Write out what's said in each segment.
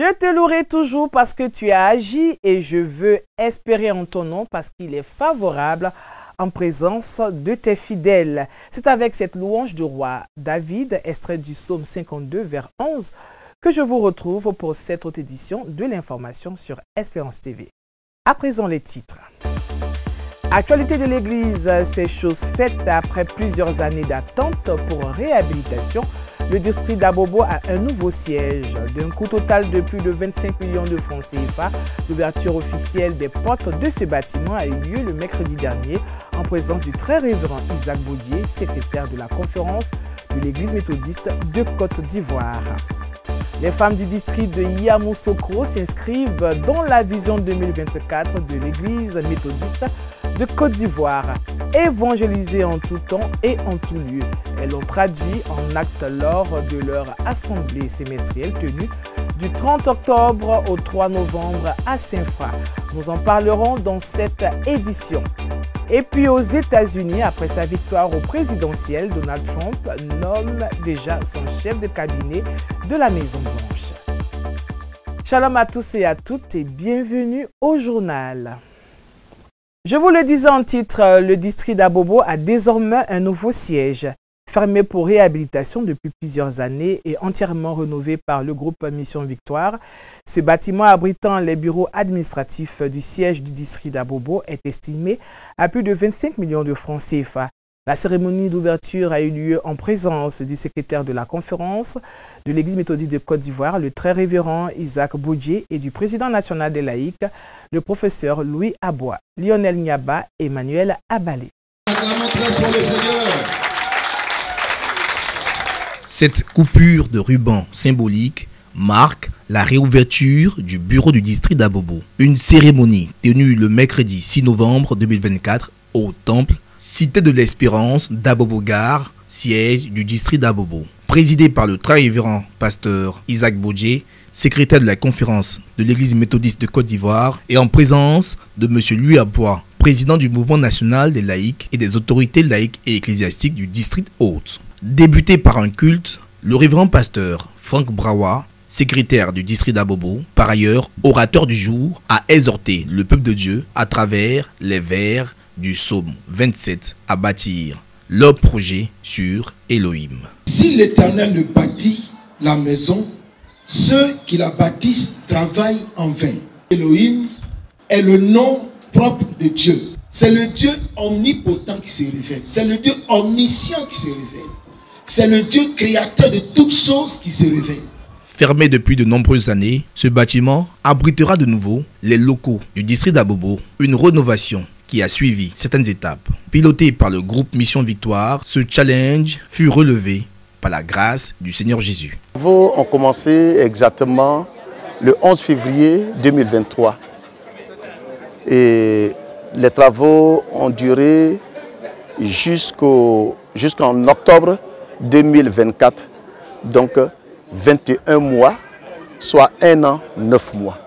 Je te louerai toujours parce que tu as agi et je veux espérer en ton nom parce qu'il est favorable en présence de tes fidèles. C'est avec cette louange du roi David, extrait du psaume 52, vers 11, que je vous retrouve pour cette autre édition de l'information sur Espérance TV. À présent, les titres. Actualité de l'Église, ces choses faites après plusieurs années d'attente pour réhabilitation. Le district d'Abobo a un nouveau siège. D'un coût total de plus de 25 millions de francs CFA, l'ouverture officielle des portes de ce bâtiment a eu lieu le mercredi dernier en présence du très révérend Isaac Baudier, secrétaire de la conférence de l'Église méthodiste de Côte d'Ivoire. Les femmes du district de Yamoussoukro s'inscrivent dans la vision 2024 de l'Église méthodiste de Côte d'Ivoire. Évangéliser en tout temps et en tout lieu. Elles l'ont traduit en acte lors de leur assemblée semestrielle tenue du 30 octobre au 3 novembre à Saint-Fra. Nous en parlerons dans cette édition. Et puis aux États-Unis, après sa victoire au présidentiel, Donald Trump nomme déjà son chef de cabinet de la Maison-Blanche. Shalom à tous et à toutes et bienvenue au journal. Je vous le disais en titre, le district d'Abobo a désormais un nouveau siège. Fermé pour réhabilitation depuis plusieurs années et entièrement rénové par le groupe Mission Victoire, ce bâtiment abritant les bureaux administratifs du siège du district d'Abobo est estimé à plus de 25 millions de francs CFA. La cérémonie d'ouverture a eu lieu en présence du secrétaire de la conférence de l'Église méthodiste de Côte d'Ivoire, le très révérend Isaac Baudier, et du président national des laïcs, le professeur Louis Abois, Lionel Niaba et Emmanuel Abalé. Cette coupure de ruban symbolique marque la réouverture du bureau du district d'Abobo. Une cérémonie tenue le mercredi 6 novembre 2024 au temple Cité de l'Espérance d'Abobo-Gare, siège du district d'Abobo. Présidé par le très révérend pasteur Isaac Baudier, secrétaire de la conférence de l'Église méthodiste de Côte d'Ivoire, et en présence de M. Louis Abois, président du mouvement national des laïcs et des autorités laïques et ecclésiastiques du district Haute. Débuté par un culte, le révérend pasteur Franck Brawa, secrétaire du district d'Abobo, par ailleurs orateur du jour, a exhorté le peuple de Dieu à travers les vers du psaume 27 à bâtir leur projet sur Elohim. Si l'Éternel ne bâtit la maison, ceux qui la bâtissent travaillent en vain. Elohim est le nom propre de Dieu. C'est le Dieu omnipotent qui se révèle. C'est le Dieu omniscient qui se révèle. C'est le Dieu créateur de toutes choses qui se révèle. Fermé depuis de nombreuses années, ce bâtiment abritera de nouveau les locaux du district d'Abobo, une rénovation qui a suivi certaines étapes. Piloté par le groupe Mission Victoire, ce challenge fut relevé par la grâce du Seigneur Jésus. Les travaux ont commencé exactement le 11 février 2023. Et les travaux ont duré jusqu'en octobre 2024, donc 21 mois, soit 1 an, 9 mois.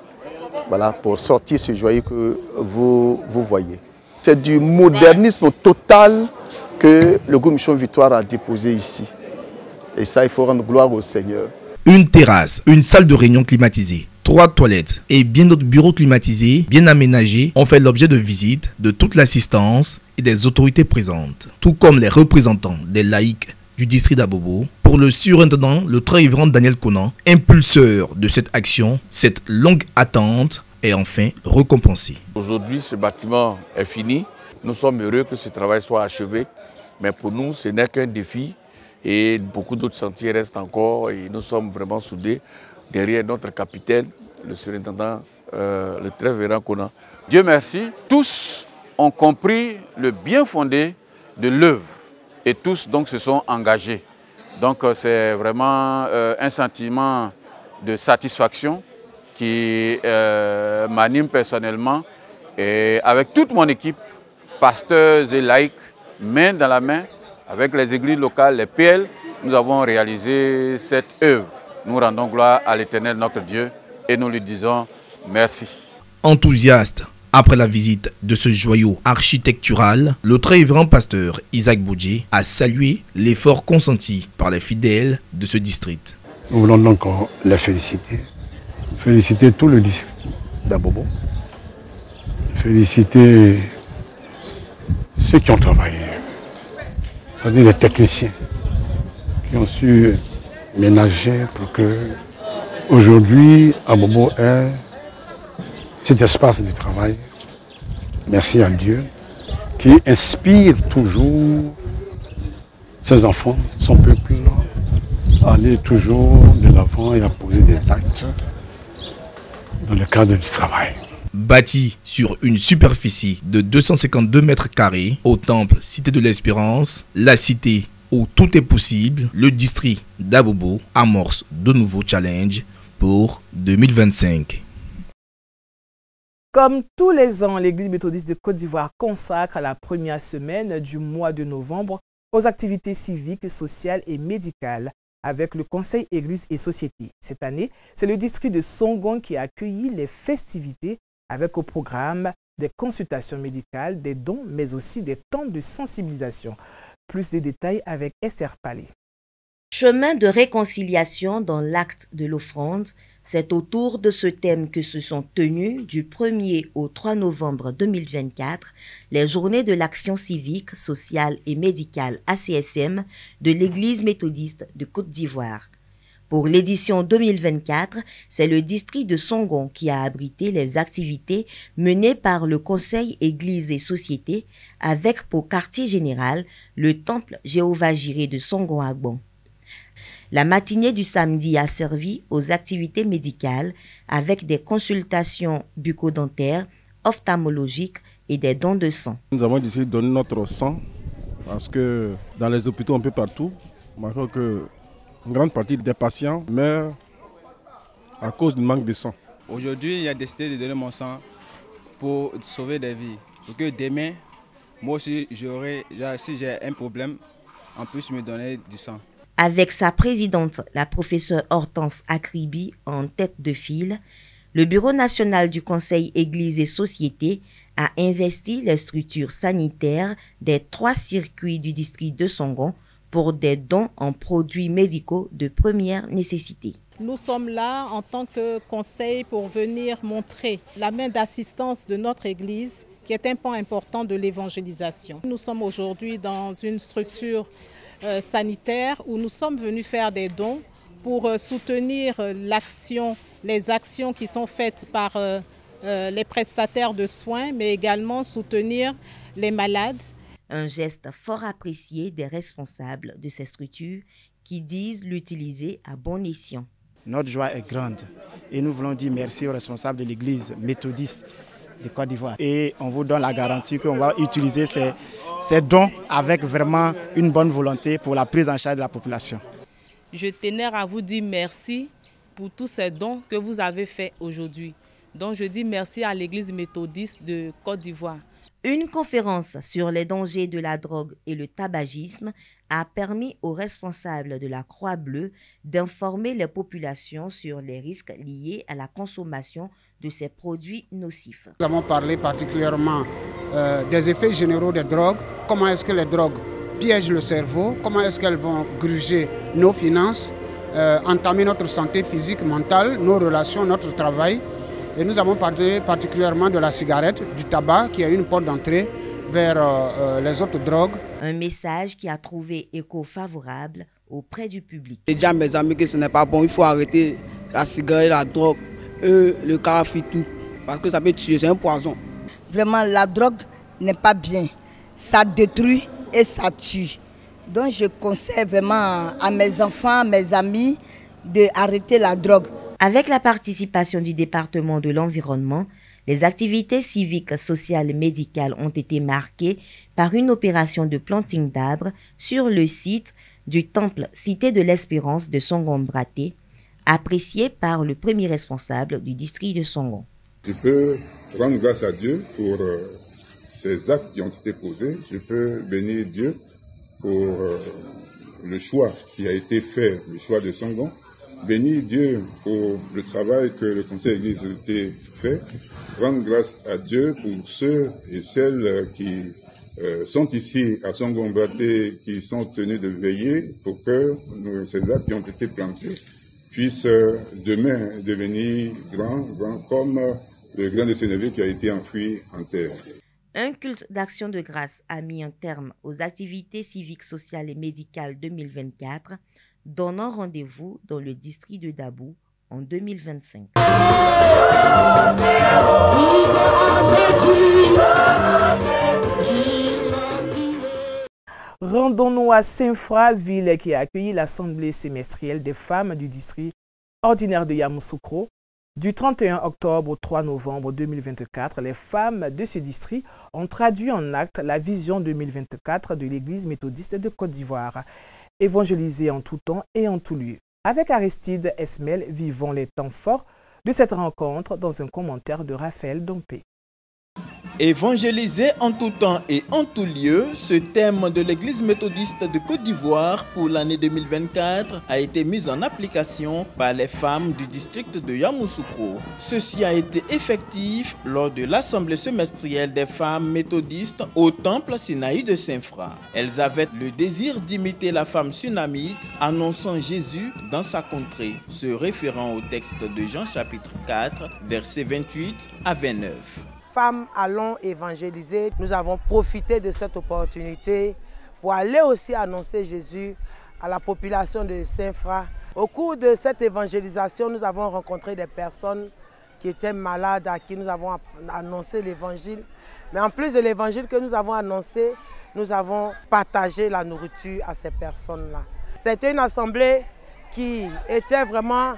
Voilà, pour sortir ce joyau que vous voyez. C'est du modernisme total que le groupe Mission Victoire a déposé ici. Et ça, il faut rendre gloire au Seigneur. Une terrasse, une salle de réunion climatisée, 3 toilettes et bien d'autres bureaux climatisés, bien aménagés, ont fait l'objet de visites de toute l'assistance et des autorités présentes, tout comme les représentants des laïcs du district d'Abobo. Pour le surintendant, le très révérend Daniel Conan, impulseur de cette action, cette longue attente est enfin récompensée. Aujourd'hui, ce bâtiment est fini. Nous sommes heureux que ce travail soit achevé. Mais pour nous, ce n'est qu'un défi et beaucoup d'autres chantiers restent encore. Et nous sommes vraiment soudés derrière notre capitaine, le surintendant, le très révérend Conan. Dieu merci, tous ont compris le bien fondé de l'œuvre et tous donc se sont engagés. Donc c'est vraiment un sentiment de satisfaction qui m'anime personnellement et avec toute mon équipe, pasteurs et laïcs, main dans la main, avec les églises locales, les PL, nous avons réalisé cette œuvre. Nous rendons gloire à l'Éternel notre Dieu et nous lui disons merci. Enthousiaste, après la visite de ce joyau architectural, le très révérend pasteur Isaac Baudier a salué l'effort consenti par les fidèles de ce district. Nous voulons donc les féliciter féliciter tout le district d'Abobo, féliciter ceux qui ont travaillé, c'est-à-dire les techniciens qui ont su ménager pour que aujourd'hui Abobo ait cet espace de travail. Merci à Dieu qui inspire toujours ses enfants, son peuple, à aller toujours de l'avant et à poser des actes dans le cadre du travail. Bâti sur une superficie de 252 mètres carrés au temple Cité de l'Espérance, la cité où tout est possible, le district d'Abobo amorce de nouveaux challenges pour 2025. Comme tous les ans, l'Église méthodiste de Côte d'Ivoire consacre la première semaine du mois de novembre aux activités civiques, sociales et médicales avec le Conseil Église et Société. Cette année, c'est le district de Songon qui a accueilli les festivités avec au programme des consultations médicales, des dons, mais aussi des temps de sensibilisation. Plus de détails avec Esther Palé. Chemin de réconciliation dans l'acte de l'offrande, c'est autour de ce thème que se sont tenues du 1er au 3 novembre 2024 les journées de l'action civique, sociale et médicale ACSM de l'Église méthodiste de Côte d'Ivoire. Pour l'édition 2024, c'est le district de Songon qui a abrité les activités menées par le Conseil Église et Société avec pour quartier général le temple Jéhovah-Jireh de Songon-Agbon. La matinée du samedi a servi aux activités médicales avec des consultations bucco-dentaires, ophtalmologiques et des dons de sang. Nous avons décidé de donner notre sang parce que dans les hôpitaux un peu partout, on remarque que une grande partie des patients meurent à cause du manque de sang. Aujourd'hui, j'ai décidé de donner mon sang pour sauver des vies. Pour que demain, moi aussi, si j'ai un problème, on puisse me donner du sang. Avec sa présidente, la professeure Hortense Akribi, en tête de file, le Bureau national du Conseil Église et Société a investi les structures sanitaires des 3 circuits du district de Songon pour des dons en produits médicaux de première nécessité. Nous sommes là en tant que conseil pour venir montrer la main d'assistance de notre Église, qui est un point important de l'évangélisation. Nous sommes aujourd'hui dans une structure sanitaire où nous sommes venus faire des dons pour soutenir les actions qui sont faites par les prestataires de soins, mais également soutenir les malades. Un geste fort apprécié des responsables de ces structures qui disent l'utiliser à bon escient. Notre joie est grande et nous voulons dire merci aux responsables de l'Église méthodiste de Côte d'Ivoire. Et on vous donne la garantie qu'on va utiliser ces dons avec vraiment une bonne volonté pour la prise en charge de la population. Je tenais à vous dire merci pour tous ces dons que vous avez faits aujourd'hui. Donc je dis merci à l'Église méthodiste de Côte d'Ivoire. Une conférence sur les dangers de la drogue et le tabagisme a permis aux responsables de la Croix-Bleue d'informer les populations sur les risques liés à la consommation de ces produits nocifs. Nous avons parlé particulièrement des effets généraux des drogues, comment est-ce que les drogues piègent le cerveau, comment est-ce qu'elles vont gruger nos finances, entamer notre santé physique, mentale, nos relations, notre travail. Et nous avons parlé particulièrement de la cigarette, du tabac, qui est une porte d'entrée vers les autres drogues. Un message qui a trouvé écho favorable auprès du public. J'ai dit à mes amis que ce n'est pas bon, il faut arrêter la cigarette, la drogue, le carafi, tout. Parce que ça peut tuer, c'est un poison. Vraiment, la drogue n'est pas bien. Ça détruit et ça tue. Donc je conseille vraiment à mes enfants, à mes amis, d'arrêter la drogue. Avec la participation du département de l'environnement, les activités civiques, sociales et médicales ont été marquées par une opération de planting d'arbres sur le site du temple Cité de l'Espérance de Songon-Braté, apprécié par le premier responsable du district de Songon. Je peux rendre grâce à Dieu pour ces actes qui ont été posés. Je peux bénir Dieu pour le choix qui a été fait, le choix de Songon. Bénir Dieu pour le travail que le Conseil Église a fait. Rendre grâce à Dieu pour ceux et celles qui sont ici à Songon-Braté, qui sont tenus de veiller pour que ces actes qui ont été plantés puisse demain devenir grand comme le grain de sénévé qui a été enfoui en terre. Un culte d'action de grâce a mis un terme aux activités civiques, sociales et médicales 2024, donnant rendez-vous dans le district de Dabo en 2025. Rendons-nous à Saint-Fra, ville qui a accueilli l'assemblée semestrielle des femmes du district ordinaire de Yamoussoukro. Du 31 octobre au 3 novembre 2024, les femmes de ce district ont traduit en acte la vision 2024 de l'Église méthodiste de Côte d'Ivoire, évangélisée en tout temps et en tout lieu. Avec Aristide Esmel, vivons les temps forts de cette rencontre dans un commentaire de Raphaël Dompé. Évangéliser en tout temps et en tout lieu, ce thème de l'Église méthodiste de Côte d'Ivoire pour l'année 2024 a été mis en application par les femmes du district de Yamoussoukro. Ceci a été effectif lors de l'assemblée semestrielle des femmes méthodistes au temple Sinaï de Saint-Fra. Elles avaient le désir d'imiter la femme sunamite annonçant Jésus dans sa contrée, se référant au texte de Jean chapitre 4, versets 28 à 29. Femmes, allons évangéliser. Nous avons profité de cette opportunité pour aller aussi annoncer Jésus à la population de Saint-Fra. Au cours de cette évangélisation, nous avons rencontré des personnes qui étaient malades, à qui nous avons annoncé l'évangile. Mais en plus de l'évangile que nous avons annoncé, nous avons partagé la nourriture à ces personnes-là. C'était une assemblée qui était vraiment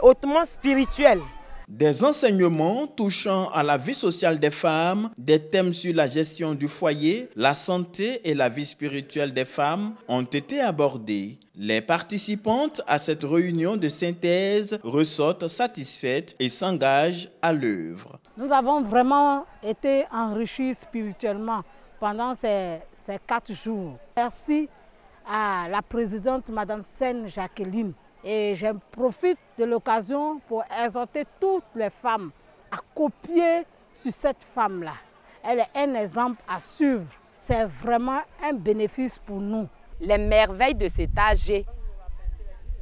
hautement spirituelle. Des enseignements touchant à la vie sociale des femmes, des thèmes sur la gestion du foyer, la santé et la vie spirituelle des femmes ont été abordés. Les participantes à cette réunion de synthèse ressortent satisfaites et s'engagent à l'œuvre. Nous avons vraiment été enrichis spirituellement pendant ces 4 jours. Merci à la présidente Madame Sen Jacqueline. Et je profite de l'occasion pour exhorter toutes les femmes à copier sur cette femme-là. Elle est un exemple à suivre. C'est vraiment un bénéfice pour nous. Les merveilles de cet âge,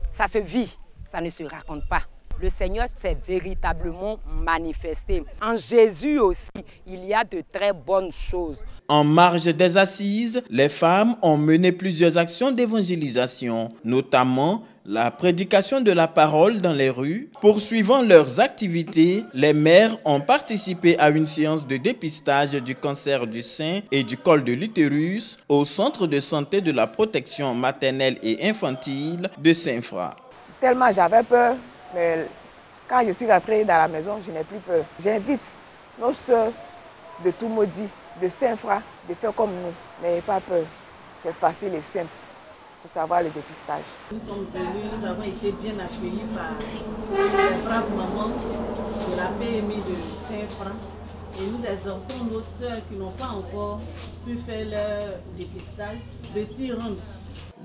ça se vit, ça ne se raconte pas. Le Seigneur s'est véritablement manifesté. En Jésus aussi, il y a de très bonnes choses. En marge des assises, les femmes ont mené plusieurs actions d'évangélisation, notamment la prédication de la parole dans les rues. Poursuivant leurs activités, les mères ont participé à une séance de dépistage du cancer du sein et du col de l'utérus au centre de santé de la protection maternelle et infantile de Saint-Fra. Tellement j'avais peur, mais quand je suis rentrée dans la maison, je n'ai plus peur. J'invite nos sœurs de tout maudit, de Saint-Fra, de faire comme nous. N'ayez pas peur, c'est facile et simple pour savoir le dépistage. Nous sommes venus, nous avons été bien accueillis par les braves mamans de la PMI de Saint-Fra. Et nous exhortons nos sœurs qui n'ont pas encore pu faire leur dépistage de s'y rendre.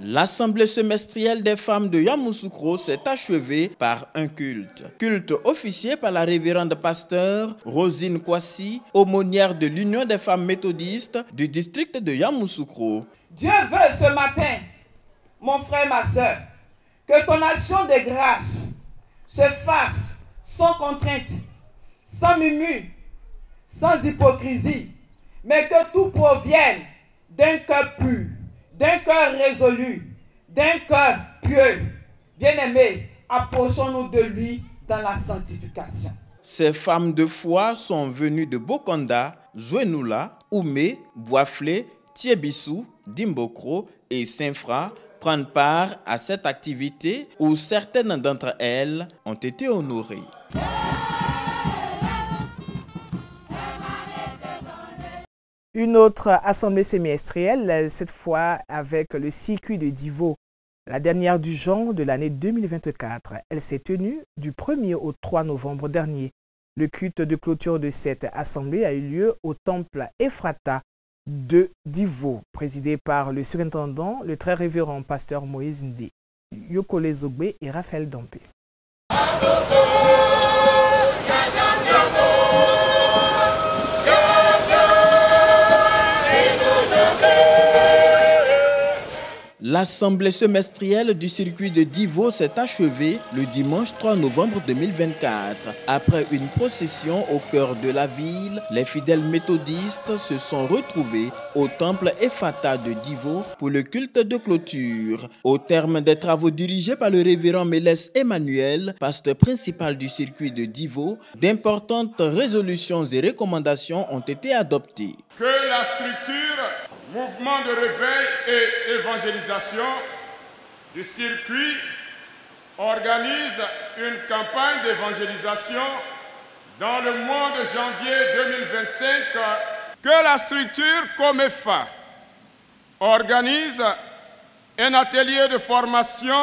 L'assemblée semestrielle des femmes de Yamoussoukro s'est achevée par un culte. Culte officié par la révérende pasteur Rosine Kwasi, aumônière de l'Union des femmes méthodistes du district de Yamoussoukro. Dieu veut ce matin, mon frère, ma soeur, que ton action de grâce se fasse sans contrainte, sans murmure, sans hypocrisie, mais que tout provienne d'un cœur pur, d'un cœur résolu, d'un cœur pieux. Bien-aimés, approchons-nous de lui dans la sanctification. Ces femmes de foi sont venues de Bokanda, Zouenoula, Oumé, Boisflé, Thiébissou, Dimbokro et Saint-Fra prendre part à cette activité où certaines d'entre elles ont été honorées. Une autre assemblée semestrielle, cette fois avec le circuit de Divo, la dernière du genre de l'année 2024. Elle s'est tenue du 1er au 3 novembre dernier. Le culte de clôture de cette assemblée a eu lieu au temple Ephrata de Divo, présidé par le surintendant, le très révérend pasteur Moïse Ndé, Yokole Zogbe et Raphaël Dompé. L'assemblée semestrielle du circuit de Divo s'est achevée le dimanche 3 novembre 2024. Après une procession au cœur de la ville, les fidèles méthodistes se sont retrouvés au temple Ephata de Divo pour le culte de clôture. Au terme des travaux dirigés par le révérend Mélès Emmanuel, pasteur principal du circuit de Divo, d'importantes résolutions et recommandations ont été adoptées. Que la structure Mouvement de réveil et évangélisation du circuit organise une campagne d'évangélisation dans le mois de janvier 2025. Que la structure Comefa organise un atelier de formation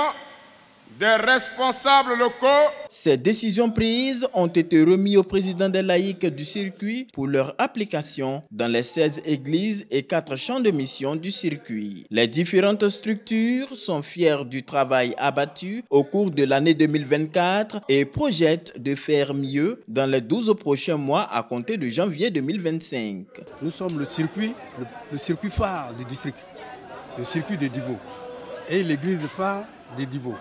des responsables locaux. Ces décisions prises ont été remises au président des laïcs du circuit pour leur application dans les 16 églises et 4 champs de mission du circuit. Les différentes structures sont fières du travail abattu au cours de l'année 2024 et projettent de faire mieux dans les 12 prochains mois à compter de janvier 2025. Nous sommes le circuit phare du district, le circuit de Divo et l'église phare de Divo.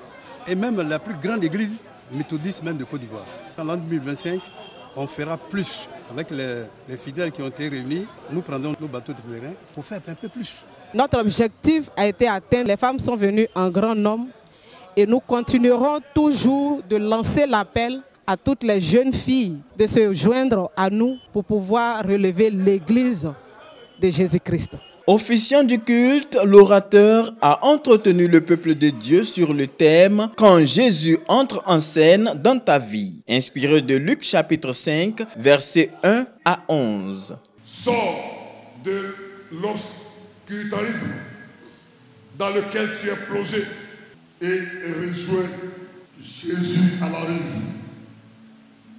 Et même la plus grande église méthodiste même de Côte d'Ivoire. En l'an 2025, on fera plus avec les fidèles qui ont été réunis. Nous prendrons nos bateaux de pèlerins pour faire un peu plus. Notre objectif a été atteint. Les femmes sont venues en grand nombre et nous continuerons toujours de lancer l'appel à toutes les jeunes filles de se joindre à nous pour pouvoir relever l'église de Jésus-Christ. Officiant du culte, l'orateur a entretenu le peuple de Dieu sur le thème « Quand Jésus entre en scène dans ta vie », inspiré de Luc chapitre 5, versets 1 à 11. Sors de l'obscurantisme dans lequel tu es plongé et rejoins Jésus à la rive.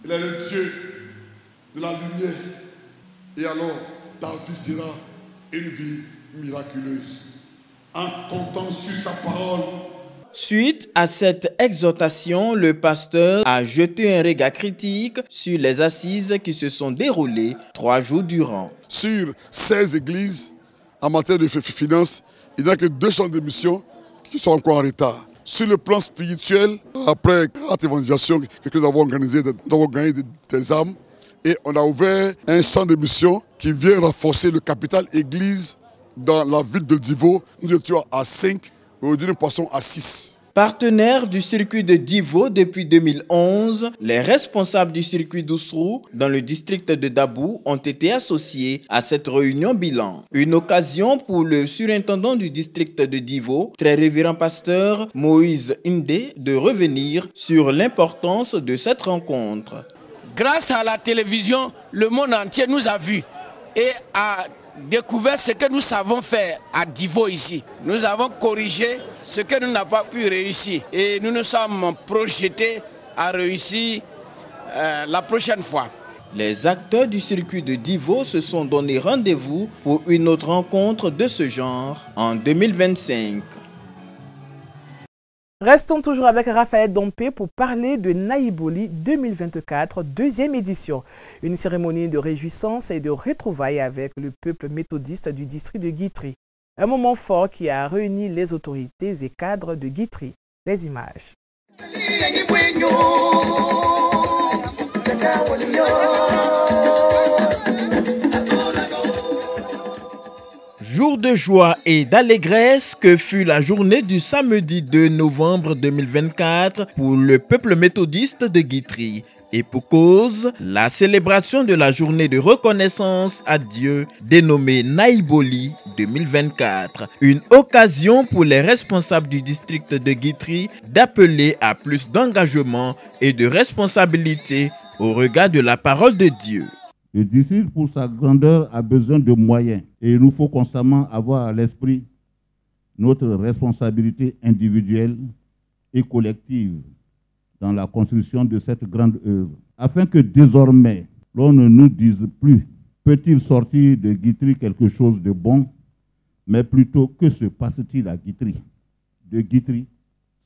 Il est le Dieu de la lumière et alors ta vie sera une vie miraculeuse, en comptant sur sa parole. Suite à cette exhortation, le pasteur a jeté un regard critique sur les assises qui se sont déroulées 3 jours durant. Sur 16 églises, en matière de finances, il n'y a que 2 champs de mission qui sont encore en retard. Sur le plan spirituel, après cette évangélisation que nous avons organisée, nous avons gagné des âmes. Et on a ouvert un centre de mission qui vient renforcer le capital église dans la ville de Divo. Nous étions à 5, aujourd'hui nous passons à 6. Partenaires du circuit de Divo depuis 2011, les responsables du circuit d'Oussrou dans le district de Dabou ont été associés à cette réunion bilan. Une occasion pour le surintendant du district de Divo, très révérend pasteur Moïse Indé, de revenir sur l'importance de cette rencontre. Grâce à la télévision, le monde entier nous a vus et a découvert ce que nous savons faire à Divo ici. Nous avons corrigé ce que nous n'avons pas pu réussir et nous nous sommes projetés à réussir la prochaine fois. Les acteurs du circuit de Divo se sont donné rendez-vous pour une autre rencontre de ce genre en 2025. Restons toujours avec Raphaël Dompé pour parler de Naïboli 2024, 2e édition. Une cérémonie de réjouissance et de retrouvailles avec le peuple méthodiste du district de Guitry. Un moment fort qui a réuni les autorités et cadres de Guitry. Les images. Jour de joie et d'allégresse que fut la journée du samedi 2 novembre 2024 pour le peuple méthodiste de Guitry. Et pour cause, la célébration de la journée de reconnaissance à Dieu dénommée Naïboli 2024. Une occasion pour les responsables du district de Guitry d'appeler à plus d'engagement et de responsabilité au regard de la parole de Dieu. Le district, pour sa grandeur, a besoin de moyens. Et il nous faut constamment avoir à l'esprit notre responsabilité individuelle et collective dans la construction de cette grande œuvre. Afin que désormais, l'on ne nous dise plus « peut-il sortir de Guitry quelque chose de bon ?» mais plutôt « que se passe-t-il à Guitry ?» De Guitry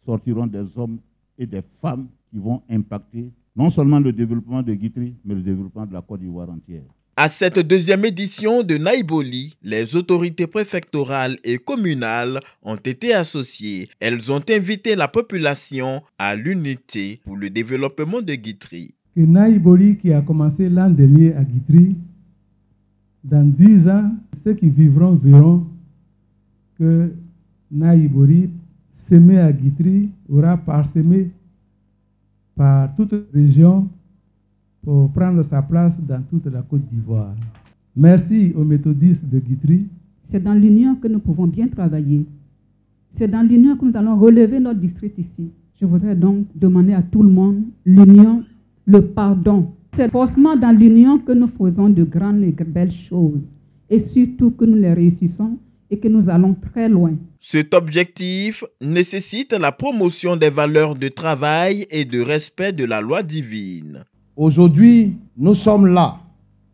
sortiront des hommes et des femmes qui vont impacter non seulement le développement de Guitry, mais le développement de la Côte d'Ivoire entière. À cette deuxième édition de Naiboli, les autorités préfectorales et communales ont été associées. Elles ont invité la population à l'unité pour le développement de Guitry. Que Naiboli, qui a commencé l'an dernier à Guitry, dans 10 ans, ceux qui vivront verront que Naiboli, semé à Guitry, aura parsemé par toute région pour prendre sa place dans toute la Côte d'Ivoire. Merci aux méthodistes de Guitry. C'est dans l'union que nous pouvons bien travailler. C'est dans l'union que nous allons relever notre district ici. Je voudrais donc demander à tout le monde l'union, le pardon. C'est forcément dans l'union que nous faisons de grandes et belles choses. Et surtout que nous les réussissons et que nous allons très loin. Cet objectif nécessite la promotion des valeurs de travail et de respect de la loi divine. Aujourd'hui, nous sommes là,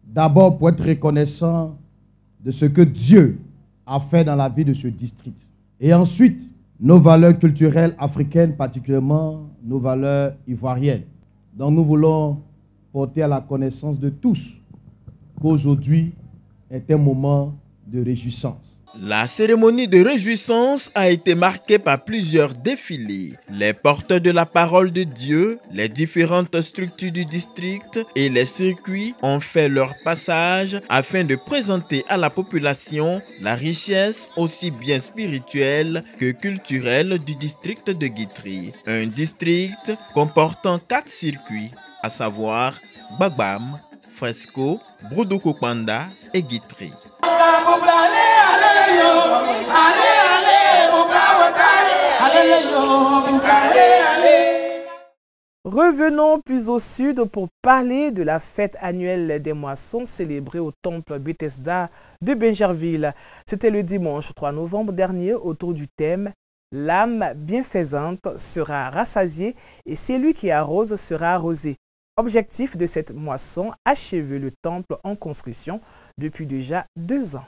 d'abord pour être reconnaissants de ce que Dieu a fait dans la vie de ce district. Et ensuite, nos valeurs culturelles africaines, particulièrement nos valeurs ivoiriennes. Donc nous voulons porter à la connaissance de tous qu'aujourd'hui est un moment de réjouissance. La cérémonie de réjouissance a été marquée par plusieurs défilés. Les porteurs de la parole de Dieu, les différentes structures du district et les circuits ont fait leur passage afin de présenter à la population la richesse aussi bien spirituelle que culturelle du district de Guitry. Un district comportant 4 circuits, à savoir Bagbam, Fresco, Broudoukoupanda et Guitry. Revenons plus au sud pour parler de la fête annuelle des moissons célébrée au temple Bethesda de Bingerville. C'était le dimanche 3 novembre dernier autour du thème « L'âme bienfaisante sera rassasiée et celui qui arrose sera arrosé ». Objectif de cette moisson, achever le temple en construction depuis déjà 2 ans.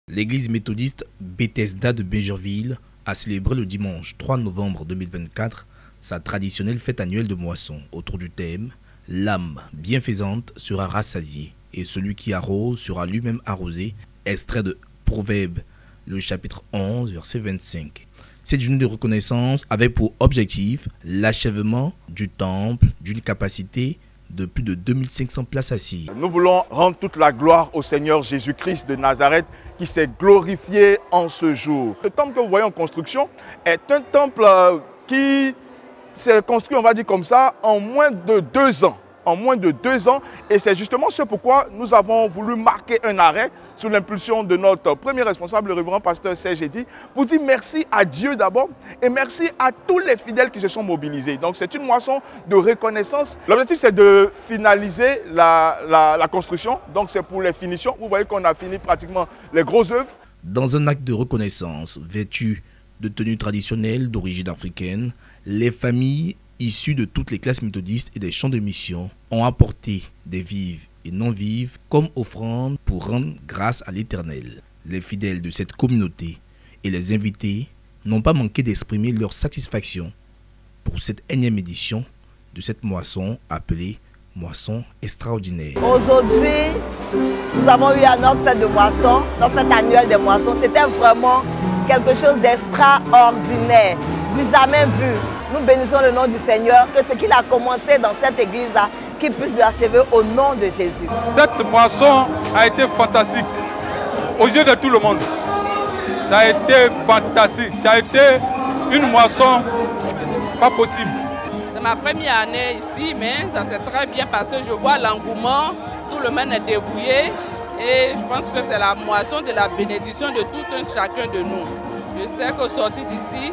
L'église méthodiste Bethesda de Bingerville a célébré le dimanche 3 novembre 2024 sa traditionnelle fête annuelle de moisson autour du thème « L'âme bienfaisante sera rassasiée et celui qui arrose sera lui-même arrosé », extrait de Proverbes, le chapitre 11, verset 25. Cette journée de reconnaissance avait pour objectif l'achèvement du temple d'une capacité de plus de 2500 places assises. Nous voulons rendre toute la gloire au Seigneur Jésus-Christ de Nazareth qui s'est glorifié en ce jour. Le temple que vous voyez en construction est un temple qui s'est construit, on va dire comme ça, en moins de 2 ans. En moins de 2 ans, et c'est justement ce pourquoi nous avons voulu marquer un arrêt sous l'impulsion de notre premier responsable, le révérend pasteur Serge Eddy, pour dire merci à Dieu d'abord et merci à tous les fidèles qui se sont mobilisés. Donc c'est une moisson de reconnaissance. L'objectif c'est de finaliser la construction, donc c'est pour les finitions. Vous voyez qu'on a fini pratiquement les grosses œuvres. Dans un acte de reconnaissance vêtu de tenues traditionnelles d'origine africaine, les familles issus de toutes les classes méthodistes et des champs de mission ont apporté des vives et non vives comme offrande pour rendre grâce à l'Éternel. Les fidèles de cette communauté et les invités n'ont pas manqué d'exprimer leur satisfaction pour cette énième édition de cette moisson appelée moisson extraordinaire. Aujourd'hui, nous avons eu à notre fête de moisson, notre fête annuelle de moisson. C'était vraiment quelque chose d'extraordinaire, du jamais vu. Nous bénissons le nom du Seigneur, que ce qu'il a commencé dans cette église-là, qu'il puisse l'achever au nom de Jésus. Cette moisson a été fantastique aux yeux de tout le monde. Ça a été fantastique, ça a été une moisson pas possible. C'est ma première année ici, mais ça s'est très bien passé. Je vois l'engouement, tout le monde est dévoué et je pense que c'est la moisson de la bénédiction de tout un chacun de nous. Je sais qu'au sortir d'ici,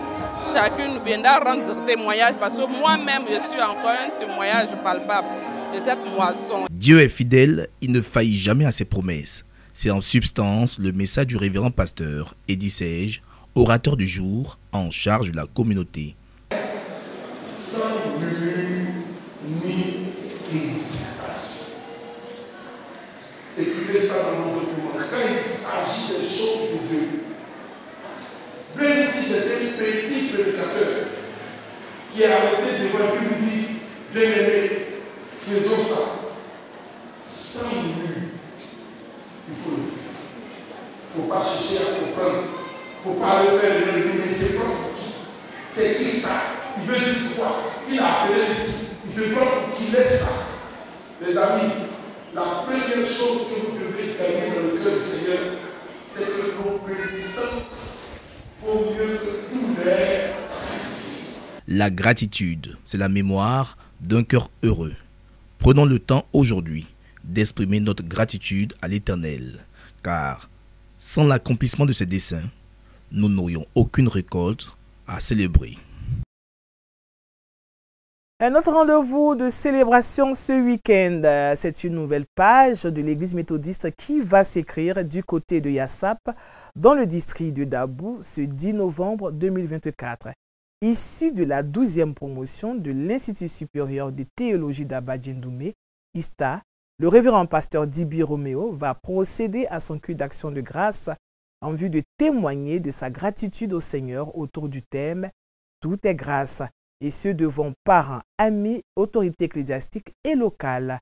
chacune viendra rendre témoignage parce que moi-même, je suis encore un témoignage palpable de cette moisson. Dieu est fidèle, il ne faillit jamais à ses promesses. C'est en substance le message du révérend pasteur Eddy Serge, orateur du jour en charge de la communauté. Sans murmure ni hésitation. Écrivez ça dans mon document. Quand il s'agit des choses de Dieu, même si c'est un petit prédicateur qui a arrêté de voir lui dire, bien aimé, faisons ça, sans murmure Il ne faut pas chercher à comprendre. Il ne faut pas le faire le dire, c'est pour qui? C'est qui ça? Il veut dire quoi? Il a appelé ici. Il se prend pour qu'il est ça. Les amis, la première chose que vous devez gagner dans le cœur du Seigneur, c'est que l'obéissance vaut mieux que tous les sacrifices. La gratitude, c'est la mémoire d'un cœur heureux. Prenons le temps aujourd'hui d'exprimer notre gratitude à l'Éternel, car sans l'accomplissement de ses desseins, nous n'aurions aucune récolte à célébrer. Un autre rendez-vous de célébration ce week-end, c'est une nouvelle page de l'église méthodiste qui va s'écrire du côté de Yassap, dans le district de Dabou, ce 10 novembre 2024. Issu de la 12e promotion de l'Institut supérieur de théologie d'Abadjendoumé, ISTA, le révérend pasteur Dibi Roméo va procéder à son culte d'action de grâce en vue de témoigner de sa gratitude au Seigneur autour du thème « Tout est grâce » et ce devant parents, amis, autorités ecclésiastiques et locales.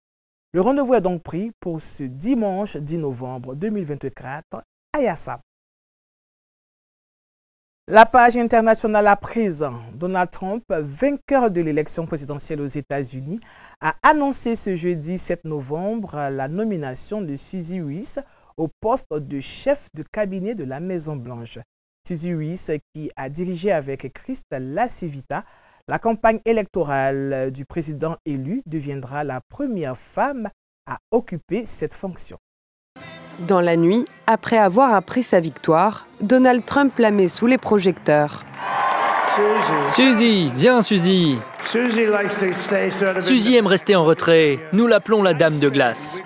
Le rendez-vous est donc pris pour ce dimanche 10 novembre 2024 à Yassap. La page internationale à présent. Donald Trump, vainqueur de l'élection présidentielle aux États-Unis, a annoncé ce jeudi 7 novembre la nomination de Suzy Rice au poste de chef de cabinet de la Maison-Blanche. Suzy Rice, qui a dirigé avec Christ Lacivita la campagne électorale du président élu, deviendra la première femme à occuper cette fonction. Dans la nuit, après avoir appris sa victoire, Donald Trump la met sous les projecteurs. Suzy, viens Suzy. Suzy aime rester en retrait. Nous l'appelons la dame de glace.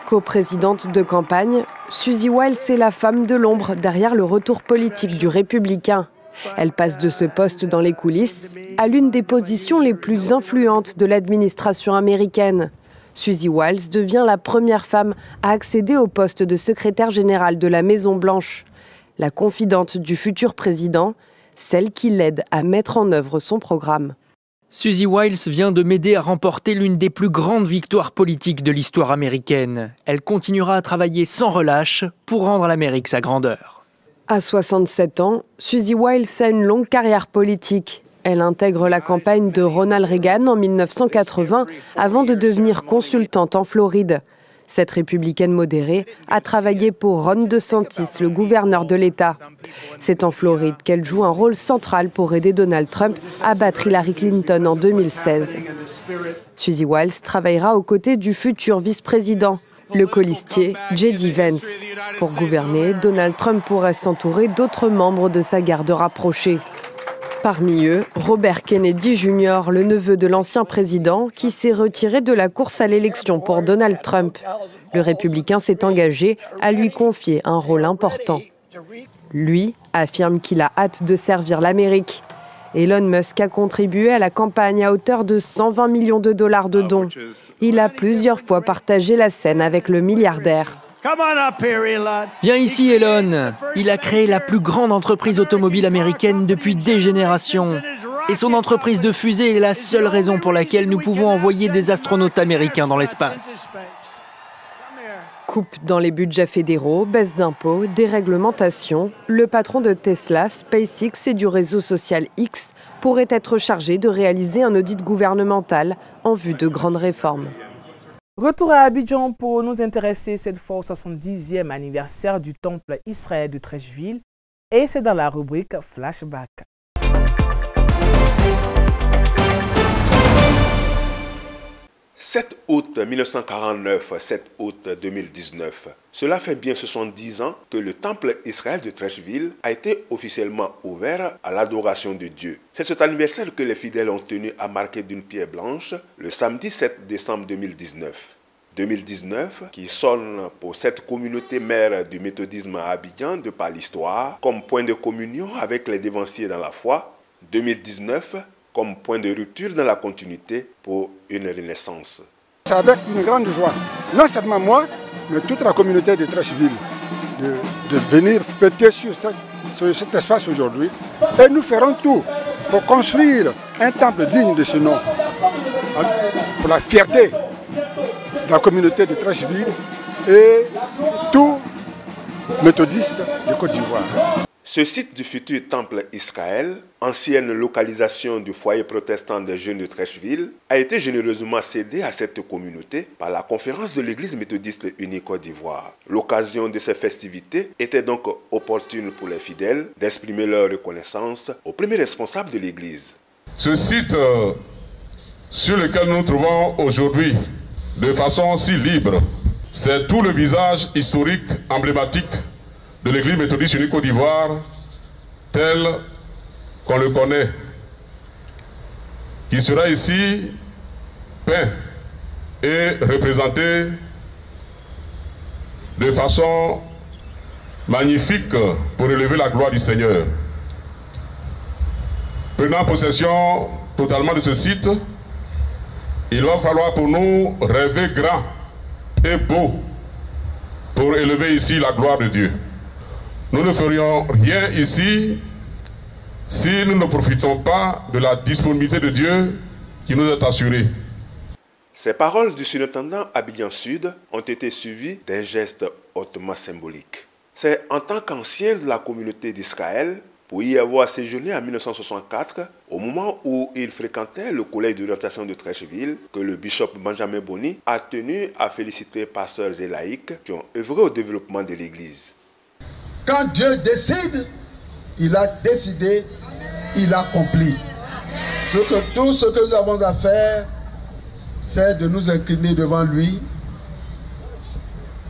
Co-présidente de campagne, Suzy Wiles est la femme de l'ombre derrière le retour politique du républicain. Elle passe de ce poste dans les coulisses à l'une des positions les plus influentes de l'administration américaine. Suzy Wiles devient la première femme à accéder au poste de secrétaire générale de la Maison-Blanche. La confidente du futur président, celle qui l'aide à mettre en œuvre son programme. Suzy Wiles vient de m'aider à remporter l'une des plus grandes victoires politiques de l'histoire américaine. Elle continuera à travailler sans relâche pour rendre à l'Amérique sa grandeur. À 67 ans, Suzy Wiles a une longue carrière politique. Elle intègre la campagne de Ronald Reagan en 1980 avant de devenir consultante en Floride. Cette républicaine modérée a travaillé pour Ron DeSantis, le gouverneur de l'État. C'est en Floride qu'elle joue un rôle central pour aider Donald Trump à battre Hillary Clinton en 2016. Suzy Wiles travaillera aux côtés du futur vice-président, le colistier J.D. Vance. Pour gouverner, Donald Trump pourrait s'entourer d'autres membres de sa garde rapprochée. Parmi eux, Robert Kennedy Jr., le neveu de l'ancien président, qui s'est retiré de la course à l'élection pour Donald Trump. Le républicain s'est engagé à lui confier un rôle important. Lui affirme qu'il a hâte de servir l'Amérique. Elon Musk a contribué à la campagne à hauteur de 120 millions de dollars de dons. Il a plusieurs fois partagé la scène avec le milliardaire. Viens ici, Elon. Il a créé la plus grande entreprise automobile américaine depuis des générations. Et son entreprise de fusée est la seule raison pour laquelle nous pouvons envoyer des astronautes américains dans l'espace. Coupe dans les budgets fédéraux, baisse d'impôts, déréglementation, le patron de Tesla, SpaceX et du réseau social X pourrait être chargé de réaliser un audit gouvernemental en vue de grandes réformes. Retour à Abidjan pour nous intéresser cette fois au 70e anniversaire du temple Israël de Treichville et c'est dans la rubrique Flashback. « 7 août 1949, 7 août 2019. Cela fait bien 70 ans que le temple Israël de Treichville a été officiellement ouvert à l'adoration de Dieu. C'est cet anniversaire que les fidèles ont tenu à marquer d'une pierre blanche le samedi 7 décembre 2019. 2019 qui sonne pour cette communauté mère du méthodisme à Abidjan de par l'histoire comme point de communion avec les dévanciers dans la foi. 2019 comme point de rupture dans la continuité pour une renaissance. C'est avec une grande joie, non seulement moi, mais toute la communauté de Treichville, de venir fêter sur cet espace aujourd'hui. Et nous ferons tout pour construire un temple digne de ce nom, pour la fierté de la communauté de Treichville et tout méthodiste de Côte d'Ivoire. Ce site du futur temple Israël, ancienne localisation du foyer protestant des jeunes de Treichville, a été généreusement cédé à cette communauté par la conférence de l'Église méthodiste unie Côte d'Ivoire. L'occasion de ces festivités était donc opportune pour les fidèles d'exprimer leur reconnaissance au premier responsable de l'Église. Ce site sur lequel nous nous trouvons aujourd'hui de façon si libre, c'est tout le visage historique, emblématique de l'Église méthodiste unie Côte d'Ivoire, tel qu'on le connaît, qui sera ici peint et représenté de façon magnifique pour élever la gloire du Seigneur. Prenant possession totalement de ce site, il va falloir pour nous rêver grand et beau pour élever ici la gloire de Dieu. Nous ne ferions rien ici si nous ne profitons pas de la disponibilité de Dieu qui nous est assurée. Ces paroles du surintendant Abidjan Sud ont été suivies d'un geste hautement symbolique. C'est en tant qu'ancien de la communauté d'Israël, pour y avoir séjourné en 1964, au moment où il fréquentait le collège d'orientation de Treichville, que le bishop Benjamin Boni a tenu à féliciter pasteurs et laïcs qui ont œuvré au développement de l'Église. Quand Dieu décide, il a décidé, il accomplit. Tout ce que nous avons à faire, c'est de nous incliner devant lui,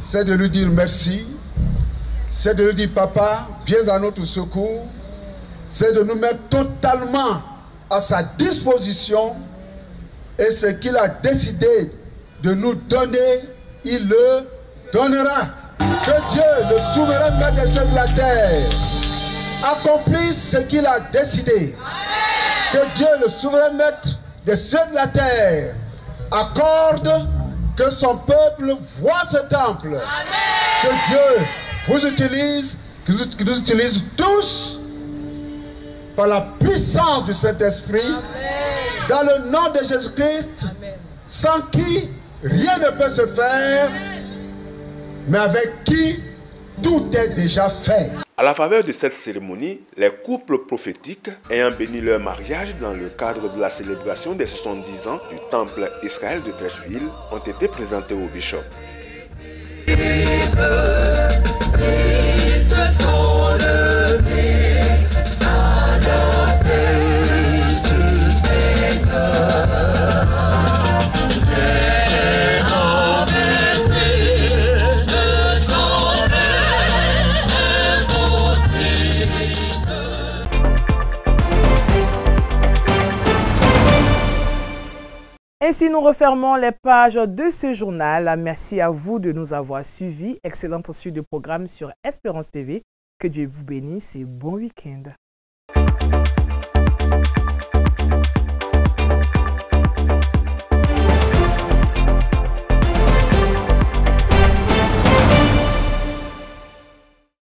c'est de lui dire merci, c'est de lui dire papa, viens à notre secours, c'est de nous mettre totalement à sa disposition, et ce qu'il a décidé de nous donner, il le donnera. Que Dieu, le souverain maître des cieux de la terre, accomplisse ce qu'il a décidé. Que Dieu, le souverain maître des cieux de la terre, accorde que son peuple voit ce temple. Que Dieu vous utilise, que nous utilise tous par la puissance du Saint-Esprit, dans le nom de Jésus-Christ, sans qui rien ne peut se faire, mais avec qui tout est déjà fait. À la faveur de cette cérémonie, les couples prophétiques ayant béni leur mariage dans le cadre de la célébration des 70 ans du temple Israël de Treichville ont été présentés au bishop. Ainsi, nous refermons les pages de ce journal. Merci à vous de nous avoir suivis. Excellente suite de programme sur Espérance TV. Que Dieu vous bénisse et bon week-end.